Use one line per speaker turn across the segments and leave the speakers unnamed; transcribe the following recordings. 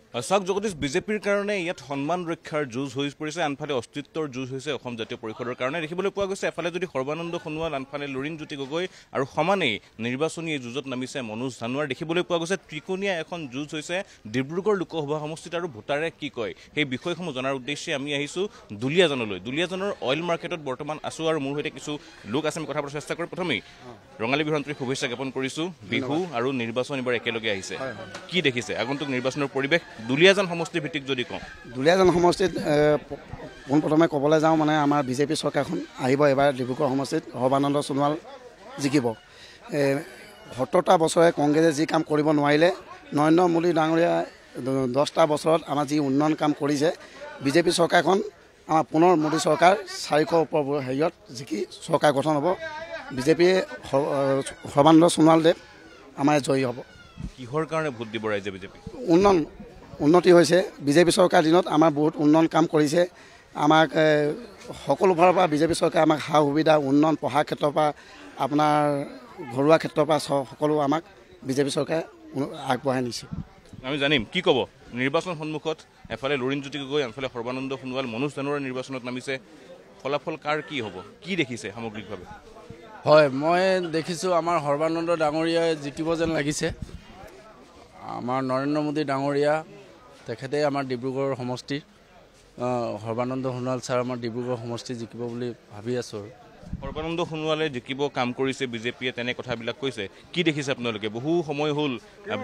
চাওক জগদীশ, বিজেপিৰ কাৰণে ইয়াত সন্মান ৰক্ষাৰ যুঁজ হৈ পৰিছে, আনফালে অস্তিত্বৰ যুঁজ হৈছে অসম জাতীয় পৰিষদৰ কাৰণে। দেখিবলৈ পোৱা গৈছে এফালে যদি সৰ্বানন্দ সোণোৱাল, আনফালে লুৰিণজ্যোতি গগৈ আৰু সমানেই নিৰ্বাচনী এই যুঁজত নামিছে মনোজ ধানোৱাৰ। দেখিবলৈ পোৱা গৈছে ত্ৰিকোণীয়া এখন যুঁজ হৈছে ডিব্ৰুগড় লোকসভা সমষ্টিত, আৰু ভোটাৰে কি কয় সেই বিষয়সমূহ জনাৰ উদ্দেশ্যে আমি আহিছোঁ দুলীয়াজানলৈ। দুলীয়াজানৰ অইল মাৰ্কেটত বৰ্তমান আছোঁ আৰু মোৰ সৈতে কিছু লোক আছে, আমি কথা পাতিব চেষ্টা কৰোঁ। প্ৰথমেই ৰঙালী বিহু আন্তৰিক শুভেচ্ছা জ্ঞাপন কৰিছোঁ। বিহু আৰু নিৰ্বাচন এবাৰ একেলগে আহিছে, কি দেখিছে আগন্তুক নিৰ্বাচনৰ পৰিৱেশ দুলীয়াজান সমষ্টি ভিত্তিক যদি কওঁ?
দুলীয়াজান সমষ্টিত পোনপ্ৰথমে ক'বলৈ যাওঁ মানে আমাৰ বিজেপি চৰকাৰখন আহিব এবাৰ ডিব্ৰুগড় সমষ্টিত, সৰ্বানন্দ সোণোৱাল জিকিব। ৭০টা বছৰে কংগ্ৰেছে যি কাম কৰিব নোৱাৰিলে, নৰেন্দ্ৰ মোদী ডাঙৰীয়া 10টা বছৰত আমাৰ যি উন্নয়ন কাম কৰিছে, বিজেপি চৰকাৰখন আমাৰ পুনৰ মোদী চৰকাৰ 400 ওপৰ হেৰিয়ত জিকি চৰকাৰ গঠন হ'ব। বিজেপিয়ে সৰ্বানন্দ সোণোৱালদেৱ আমাৰ জয়ী হ'ব।
কিহৰ কাৰণে ভোট দিব ৰাইজে বিজেপি?
উন্নতি হৈছে, বিজেপি চৰকাৰ দিনত আমাৰ বহুত উন্নয়ন কাম কৰিছে। আমাক সকলো ফালৰ পৰা বিজেপি চৰকাৰে আমাক সা সুবিধা, উন্নয়ন, পঢ়াৰ ক্ষেত্ৰৰ পৰা আপোনাৰ ঘৰুৱা ক্ষেত্ৰৰ পৰা সকলো আমাক বিজেপি চৰকাৰে আগবঢ়াই নিছে।
আমি জানিম কি ক'ব নিৰ্বাচন সন্মুখত, এফালে লুৰিণজ্যোতি গগৈ, আনফালে সৰ্বানন্দ সোণোৱাল, মনোজ ধানোৱাৰ নিৰ্বাচনত নামিছে, ফলাফল কাৰ কি হ'ব, কি দেখিছে সামগ্ৰিকভাৱে?
হয়, মই দেখিছোঁ আমাৰ সৰ্বানন্দ ডাঙৰীয়াই জিকিব যেন লাগিছে। আমাৰ নৰেন্দ্ৰ মোদী ডাঙৰীয়া তেখেতে আমাৰ ডিব্ৰুগড় সমষ্টিৰ সৰ্বানন্দ সোণোৱাল ছাৰ আমাৰ ডিব্ৰুগড় সমষ্টি জিকিব বুলি ভাবি আছোঁ।
সৰ্বানন্দ সোণোৱালে জিকিব কাম কৰিছে বিজেপিয়ে, তেনে কথাবিলাক কৈছে, কি দেখিছে আপোনালোকে? বহু সময় হ'ল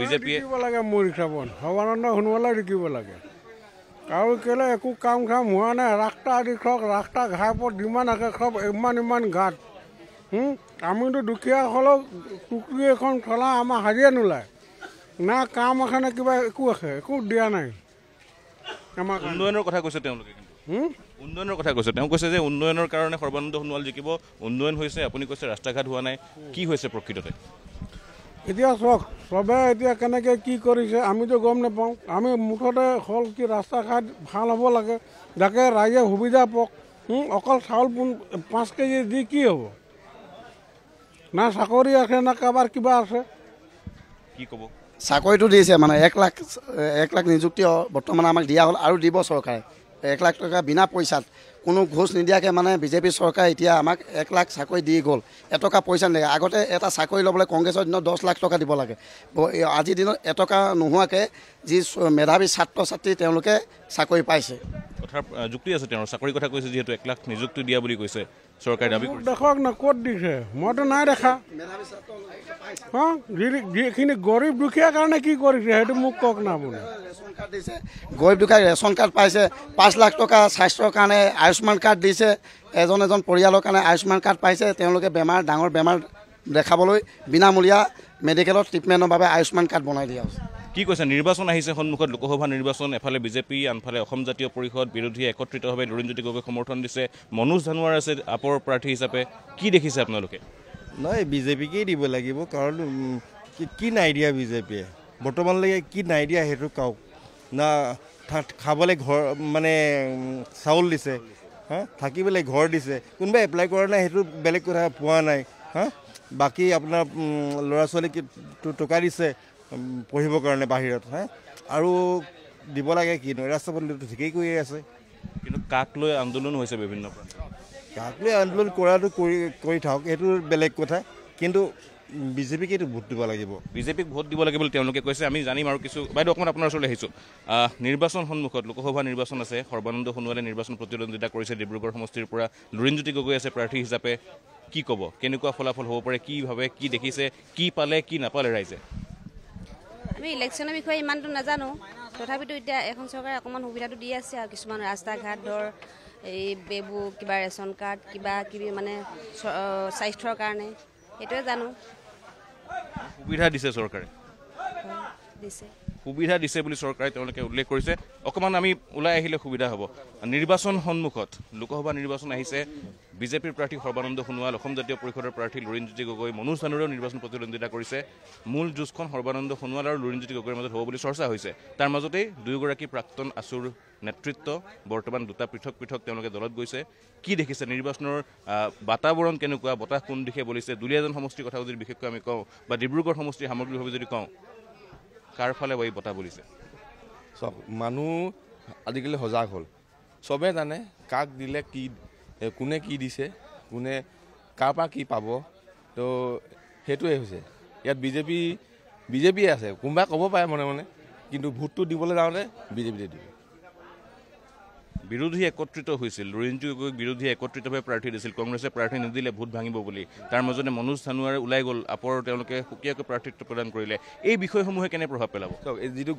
বিজেপিয়ে
লাগে, মোৰ হিচাপত সৰ্বানন্দ সোণোৱালে জিকিব লাগে। আৰু কেলৈ একো কাম হোৱা নাই। ৰাস্তা দিশক, ৰাস্তা ঘাইপথ যিমান আছে চব ইমান ঘাট। আমিতো দুখীয়া হ'লেও টুকৰি এখন চলা আমাৰ হাজিৰা নোলায়, না কাম আছে নে কিবা একো আছে, একো দিয়া নাই আমাক।
উন্নয়নৰ কথা কৈছে তেওঁলোকে, উন্নয়নৰ কথা কৈছে, তেওঁ কৈছে যে উন্নয়নৰ কাৰণে সৰ্বানন্দ সোণোৱাল জিকিব। উন্নয়ন হৈছে, আপুনি কৈছে ৰাস্তা ঘাট হোৱা নাই, কি হৈছে প্ৰকৃততে?
এতিয়া চাওক, চবে এতিয়া কেনেকৈ কি কৰিছে আমিতো গম নাপাওঁ। আমি মুঠতে হ'ল কি ৰাস্তা ঘাট ভাল হ'ব লাগে, যাতে ৰাইজে সুবিধা পাওক। অকল চাউল 5 কেজি দি কি হ'ব? না চাকৰি আছে, না কাৰোবাৰ কিবা আছে।
কি ক'ব?
চাকৰিটো দিছে মানে 1 লাখ নিযুক্তি বৰ্তমান আমাক দিয়া হ'ল আৰু দিব চৰকাৰে। 1 লাখ টকা বিনা পইচাত, কোনো ঘোষ নিদিয়াকৈ মানে বিজেপি চৰকাৰে এতিয়া আমাক 1 লাখ চাকৰি দি গ'ল। এটকা পইচা নিদিয়ে। আগতে এটা চাকৰি ল'বলৈ কংগ্ৰেছৰ দিনত 10 লাখ টকা দিব লাগে। আজিৰ দিনত এটকা নোহোৱাকৈ যি মেধাৱী ছাত্ৰ ছাত্ৰী তেওঁলোকে চাকৰি পাইছে।
কথাৰ যুক্তি আছে তেওঁৰ, চাকৰিৰ কথা কৈছে যিহেতু 1 লাখ নিযুক্তি দিয়া বুলি কৈছে চৰকাৰে দাবী কৰিছে।
দেখক না ক'ত দিছে, মইতো নাই দেখা। যিখিনি গৰীব দুখীয়াৰ কাৰণে কি কৰিছে সেইটো মোক কওক না আপুনি।
ৰেচন কাৰ্ড দিছে, গৰীব দুখীয়াক ৰেচন কাৰ্ড পাইছে। 5 লাখ টকা স্বাস্থ্যৰ কাৰণে আয়ুষ্মান কাৰ্ড দিছে। এজন পৰিয়ালৰ কাৰণে আয়ুষ্মান কাৰ্ড পাইছে। তেওঁলোকে ডাঙৰ বেমাৰ দেখাবলৈ বিনামূলীয়া মেডিকেলত ট্ৰিটমেণ্টৰ বাবে আয়ুষ্মান কাৰ্ড বনাই দিয়া হৈছে।
কি কৈছে? নিৰ্বাচন আহিছে সন্মুখত, লোকসভা নিৰ্বাচন, এফালে বিজেপি, আনফালে অসম জাতীয় পৰিষদ, বিৰোধীয়ে একত্ৰিতভাৱে লুৰিণজ্যোতি গগৈক সমৰ্থন দিছে, মনোজ ধানোৱাৰ আছে আপৰ প্ৰাৰ্থী হিচাপে, কি দেখিছে আপোনালোকে?
নহয়, বিজেপিকেই দিব লাগিব, কাৰণ কি নাই দিয়া বিজেপিয়ে বৰ্তমানলৈকে, কি নাই দিয়া সেইটো কওক না। খাবলৈ ঘৰ মানে চাউল দিছে, থাকিবলৈ ঘৰ দিছে, কোনোবাই এপ্লাই কৰা নাই সেইটো বেলেগ কথা, পোৱা নাই। বাকী আপোনাৰ ল'ৰা ছোৱালীক টকা দিছে পঢ়িবৰ কাৰণে বাহিৰত, আৰু দিব লাগে কি নহয়, ৰাষ্ট্ৰপতিটো ঠিকেই কৰি আছে।
কিন্তু কাক লৈ আন্দোলন হৈছে বিভিন্ন প্ৰান্তত?
কাক লৈ আন্দোলন কৰাটো কৰি থাকক, সেইটো বেলেগ কথা, কিন্তু বিজেপিকেইটো ভোট দিব লাগিব।
বিজেপিক ভোট দিব লাগে বুলি তেওঁলোকে কৈছে। আমি জানিম আৰু কিছু। বাইদেউ অকণমান আপোনাৰ ওচৰলৈ আহিছোঁ। নিৰ্বাচন সন্মুখত, লোকসভা নিৰ্বাচন আছে, সৰ্বানন্দ সোণোৱালে নিৰ্বাচন প্ৰতিদ্বন্দ্বিতা কৰিছে ডিব্ৰুগড় সমষ্টিৰ পৰা, লুৰিণজ্যোতি গগৈ আছে প্ৰাৰ্থী হিচাপে, কি ক'ব? কেনেকুৱা ফলাফল হ'ব পাৰে, কি ভাবে, কি দেখিছে, কি পালে কি নাপালে ৰাইজে?
আমি ইলেকশ্যনৰ বিষয়ে ইমানটো নাজানো, তথাপিতো এতিয়া এখন চৰকাৰে অকণমান সুবিধাটো দি আছে আৰু কিছুমান ৰাস্তা ঘাট ধৰ এইবোৰ কিবা ৰেচন কাৰ্ড কিবা কিবি মানে স্বাস্থ্যৰ কাৰণে, সেইটোৱে জানো।
সুবিধা দিছে চৰকাৰে,
দিছে
সুবিধা দিছে বুলি চৰকাৰে তেওঁলোকে উল্লেখ কৰিছে। অকণমান আমি ওলাই আহিলে সুবিধা হ'ব। নিৰ্বাচন সন্মুখত, লোকসভা নিৰ্বাচন আহিছে, বিজেপিৰ প্ৰাৰ্থী সৰ্বানন্দ সোণোৱাল, অসম জাতীয় পৰিষদৰ প্ৰাৰ্থী লুৰিণজ্যোতি গগৈ, মনোজ ধানোৱাৰেও নিৰ্বাচন প্ৰতিদ্বন্দ্বিতা কৰিছে। মূল যুঁজখন সৰ্বানন্দ সোণোৱাল আৰু লুৰিণজ্যোতি গগৈৰ মাজত হ'ব বুলি চৰ্চা হৈছে। তাৰ মাজতেই দুয়োগৰাকী প্ৰাক্তন আছুৰ নেতৃত্ব বৰ্তমান দুটা পৃথক তেওঁলোকে দলত গৈছে। কি দেখিছে নিৰ্বাচনৰ বাতাবৰণ কেনেকুৱা, বতাহ কোন দিশে বলিছে? দুলীয়াজান সমষ্টিৰ কথা যদি বিশেষকৈ আমি কওঁ, বা ডিব্ৰুগড় সমষ্টিৰ সামগ্ৰিকভাৱে যদি কওঁ, কাৰ ফালে এই বতাহ বলিছে?
চব মানুহ আজিকালি সজাগ হ'ল, চবেই জানে কাক দিলে কি, কোনে কি দিছে, কোনে কাৰ পৰা কি পাব। তো সেইটোৱে হৈছে ইয়াত বিজেপিয়ে আছে। কোনোবাই ক'ব পাৰে মনে মনে, কিন্তু ভোটটো দিবলৈ যাওঁতে বিজেপিতে দিব।
বিৰোধী একত্ৰিত হৈছিল, লুৰিণজ্যোতি গগৈক বিৰোধীয়ে একত্ৰিতভাৱে প্ৰাৰ্থী দিছিল, কংগ্ৰেছে প্ৰাৰ্থী নিদিলে ভোট ভাঙিব বুলি। তাৰ মাজতে মনোজ ধানোৱাৰে ওলাই গ'ল, আপৰ তেওঁলোকে সুকীয়াকৈ প্ৰাৰ্থিত্ব প্ৰদান কৰিলে। এই বিষয়সমূহে কেনে প্ৰভাৱ পেলাব?
চাওক, এই যিটো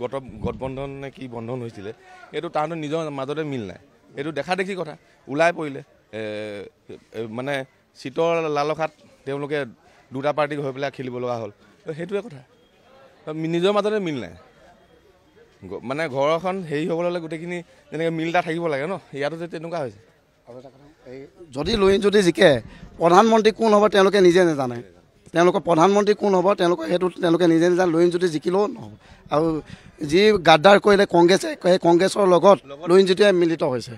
গঠবন্ধন নে কি বন্ধন হৈছিলে, এইটো তাহাঁতৰ নিজৰ মাজতে মিল নাই। এইটো দেখা দেখি কথা ওলাই পৰিলে, মানে চিটৰ লালসাত তেওঁলোকে দুটা পাৰ্টি হৈ পেলাই খেলিব লগা হ'ল। সেইটোৱে কথা, নিজৰ মাজতে মিল নাই। মানে ঘৰ এখন হেৰি হ'বলৈ হ'লে গোটেইখিনি যেনেকৈ মিল এটা থাকিব লাগে ন, ইয়াতো যে তেনেকুৱা হৈছে।
যদি লুৰিণজ্যোতি জিকে, প্ৰধানমন্ত্ৰী কোন হ'ব তেওঁলোকে নিজে নাজানে। তেওঁলোকৰ প্ৰধানমন্ত্ৰী কোন হ'ব তেওঁলোকে নিজে নাজানে। লুৰিণজ্যোতি জিকিলেও নহ'ব। আৰু যি গাদ্দাৰ কৰিলে কংগ্ৰেছে, সেই কংগ্ৰেছৰ লগত লুৰিণজ্যোতিয়ে মিলিত হৈছে।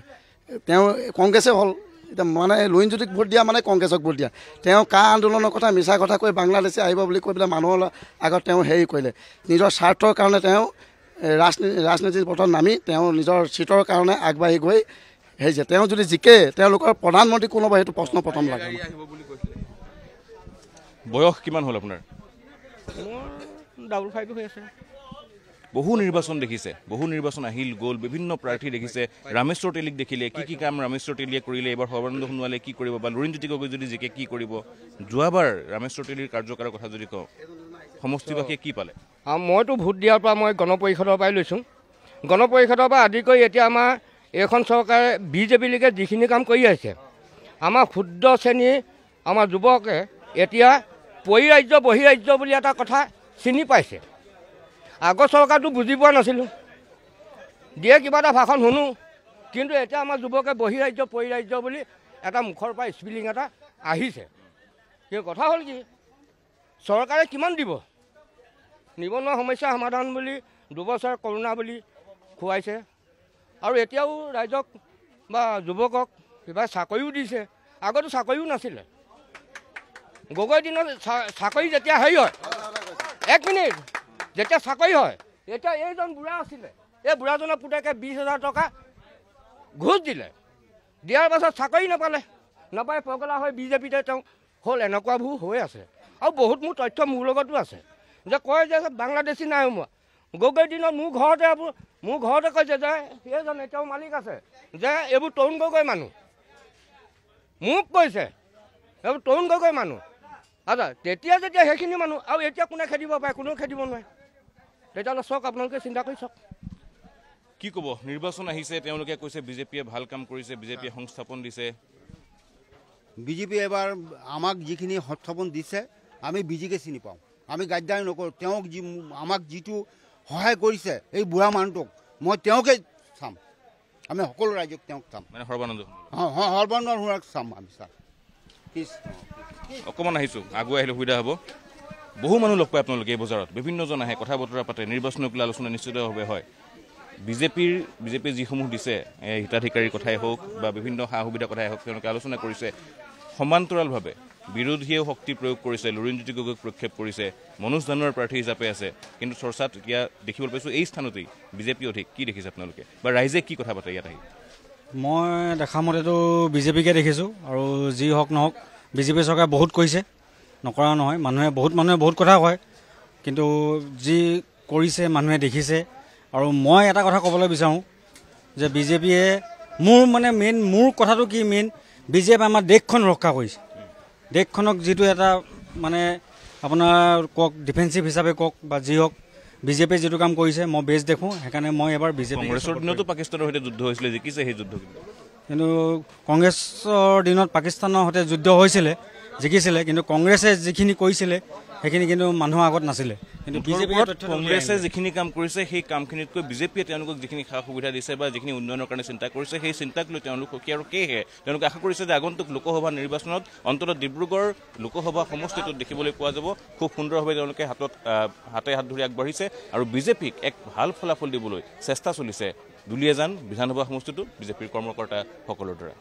তেওঁ কংগ্ৰেছে হ'ল, এতিয়া মানে লুৰিণজ্যোতিক ভোট দিয়া মানে কংগ্ৰেছক ভোট দিয়া। তেওঁ কা আন্দোলনৰ কথা মিছা কথা কৈ বাংলাদেশে আহিব বুলি কৈ পেলাই মানুহৰ আগত তেওঁ হেৰি কৰিলে। নিজৰ স্বাৰ্থৰ কাৰণে তেওঁ ৰাজনীতিৰ পথত নামি তেওঁ নিজৰ চিটৰ কাৰণে আগবাঢ়ি গৈ হেৰিছে। তেওঁ যদি জিকে, তেওঁলোকৰ প্ৰধানমন্ত্ৰী কোন হ'ব সেইটো প্ৰশ্ন প্ৰথম লাগে।
বয়স কিমান হ'ল আপোনাৰ?
মোৰ ডাবল 5 হৈ আছে।
বহু নিৰ্বাচন দেখিছে, বহু নিৰ্বাচন আহিল গ'ল, বিভিন্ন প্ৰাৰ্থী দেখিছে। ৰামেশ্বৰ তেলীক দেখিলে, কি কাম ৰামেশ্বৰ তেলীয়ে কৰিলে, এইবাৰ সৰ্বানন্দ সোণোৱালে কি কৰিব, বা লুৰিণজ্যোতি গগৈ যদি জিকে কি কৰিব? যোৱাবাৰ ৰামেশ্বৰ তেলীৰ কাৰ্যকালৰ কথা যদি কওঁ, সমষ্টিবাসীয়ে কি পালে?
মইতো ভোট দিয়াৰ পৰা মই গণপৰিষদৰ পৰাই লৈছোঁ। গণপৰিষদৰ পৰা আদি কৰি এতিয়া আমাৰ এইখন চৰকাৰে বিজেপিলৈকে যিখিনি কাম কৰি আহিছে, আমাৰ ক্ষুদ্ৰ শ্ৰেণীৰ আমাৰ যুৱকে এতিয়া পৰিৰাজ্য বহিৰাজ্য বুলি এটা কথা চিনি পাইছে। আগৰ চৰকাৰটো বুজি পোৱা নাছিলোঁ, দিয়ে কিবা এটা ভাষণ শুনো, কিন্তু এতিয়া আমাৰ যুৱকে বহিৰাজ্য পৰিৰাজ্য বুলি এটা মুখৰ পৰা স্পেলিং এটা আহিছে। কিন্তু কথা হ'ল কি, চৰকাৰে কিমান দিব? নিবনুৱা সমস্যা সমাধান বুলি 2 বছৰ কৰোণা বুলি খুৱাইছে, আৰু এতিয়াও ৰাইজক বা যুৱকক কিবা চাকৰিও দিছে। আগতো চাকৰিও নাছিলে। গগৈ দিনত চাকৰি যেতিয়া হেৰি হয়, 1 মিনিট, যেতিয়া চাকৰি হয়, এতিয়া এইজন বুঢ়া আছিলে, এই বুঢ়াজনৰ পুতেকে 20,000 টকা ঘোচ দিলে। দিয়াৰ পাছত চাকৰি নাপায় পগলা হৈ বিজেপিতে তেওঁ হ'ল। এনেকুৱাবোৰ হৈ আছে। আৰু বহুত মোৰ তথ্য মোৰ লগতো আছে, যে কয় যে বাংলাদেশী নাই সোমোৱা। গগৈ দিনত মোৰ ঘৰতে কৈছে যে এইজন এতিয়াও মালিক আছে, যে এইবোৰ তৰুণ গগৈ মানুহ। মোক কৈছে এইবোৰ তৰুণ গগৈ মানুহ। আচ্ছা, তেতিয়া যেতিয়া সেইখিনি মানুহ, আৰু এতিয়া কোনে খেদিব পাৰে? কোনেও খেদিব নোৱাৰে। তেতিয়াহ'লে চাওক, আপোনালোকে চিন্তা কৰি চাওক।
কি ক'ব? নিৰ্বাচন আহিছে, তেওঁলোকে কৈছে বিজেপিয়ে ভাল কাম কৰিছে, বিজেপিয়ে সংস্থাপন দিছে।
বিজেপি এবাৰ আমাক যিখিনি সংস্থাপন দিছে, আমি বিজেপিকে চিনি পাওঁ। আমি গাদ্দাৰী নকৰোঁ। তেওঁক আমাক যিটো সহায় কৰিছে, এই বুঢ়া মানুহটোক মই তেওঁকে চাম। আমি সকলো ৰাইজক তেওঁক চাম,
মানে সৰ্বানন্দ
সোণোৱালক চাম আমি। চাম
অকণমান আহিছোঁ, আগুৱাই আহিলে সুবিধা হ'ব। বহু মানুহ লগ পায় আপোনালোকে এই বজাৰত, বিভিন্নজন আহে, কথা বতৰা পাতে, নিৰ্বাচনক লৈ আলোচনা নিশ্চিতভাৱে হয়। বিজেপিয়ে যিসমূহ দিছে, হিতাধিকাৰীৰ কথাই হওক বা বিভিন্ন সা সুবিধাৰ কথাই হওক, তেওঁলোকে আলোচনা কৰিছে। সমান্তৰালভাৱে বিৰোধীয়েও শক্তি প্ৰয়োগ কৰিছে, লুৰিণজ্যোতি গগৈক প্ৰক্ষেপ কৰিছে, মনোজ ধানোৱাৰ প্ৰাৰ্থী হিচাপে আছে। কিন্তু চৰ্চাত এতিয়া দেখিবলৈ পাইছোঁ এই স্থানতেই বিজেপি অধিক। কি দেখিছে আপোনালোকে, বা ৰাইজে কি কথা পাতে ইয়াত আহি?
মই দেখা মতেতো বিজেপিকে দেখিছোঁ। আৰু যি হওক নহওক, বিজেপি চৰকাৰে বহুত কৰিছে, নকৰা নহয়। বহুত মানুহে বহুত কথা কয়, কিন্তু যি কৰিছে মানুহে দেখিছে। আৰু মই এটা কথা ক'বলৈ বিচাৰোঁ যে বিজেপিয়ে মোৰ কথাটো কি মেইন, বিজেপিয়ে আমাৰ দেশখন ৰক্ষা কৰিছে। দেশখনক যিটো এটা মানে আপোনাৰ কওক ডিফেন্সিভ হিচাপে কওক বা যি হওক, বিজেপিয়ে যিটো কাম কৰিছে মই বেষ্ট দেখোঁ। সেইকাৰণে মই এবাৰ বিজেপি।
কংগ্ৰেছৰ দিনতো পাকিস্তানৰ সৈতে যুদ্ধ হৈছিলে, জিকিছে সেই যুদ্ধ।
কিন্তু কংগ্ৰেছৰ দিনত পাকিস্তানৰ সৈতে যুদ্ধ হৈছিলে, জিকিছিলে, কিন্তু কংগ্ৰেছে যিখিনি কৰিছিলে সেইখিনি কিন্তু মানুহৰ আগত নাছিলে। কিন্তু
কংগ্ৰেছে যিখিনি কাম কৰিছে সেই কামখিনিতকৈ বিজেপিয়ে তেওঁলোকক যিখিনি সা সুবিধা দিছে বা যিখিনি উন্নয়নৰ কাৰণে চিন্তা কৰিছে, সেই চিন্তাক লৈ তেওঁলোক সুখী। আৰু সেয়েহে তেওঁলোকে আশা কৰিছে যে আগন্তুক লোকসভা নিৰ্বাচনত অন্ততঃ ডিব্ৰুগড় লোকসভা সমষ্টিটোত দেখিবলৈ পোৱা যাব। খুব সুন্দৰভাৱে তেওঁলোকে হাতে হাত ধৰি আগবাঢ়িছে আৰু বিজেপিক এক ভাল ফলাফল দিবলৈ চেষ্টা চলিছে দুলীয়াজান বিধানসভা সমষ্টিটো বিজেপিৰ কৰ্মকৰ্তাসকলৰ দ্বাৰা।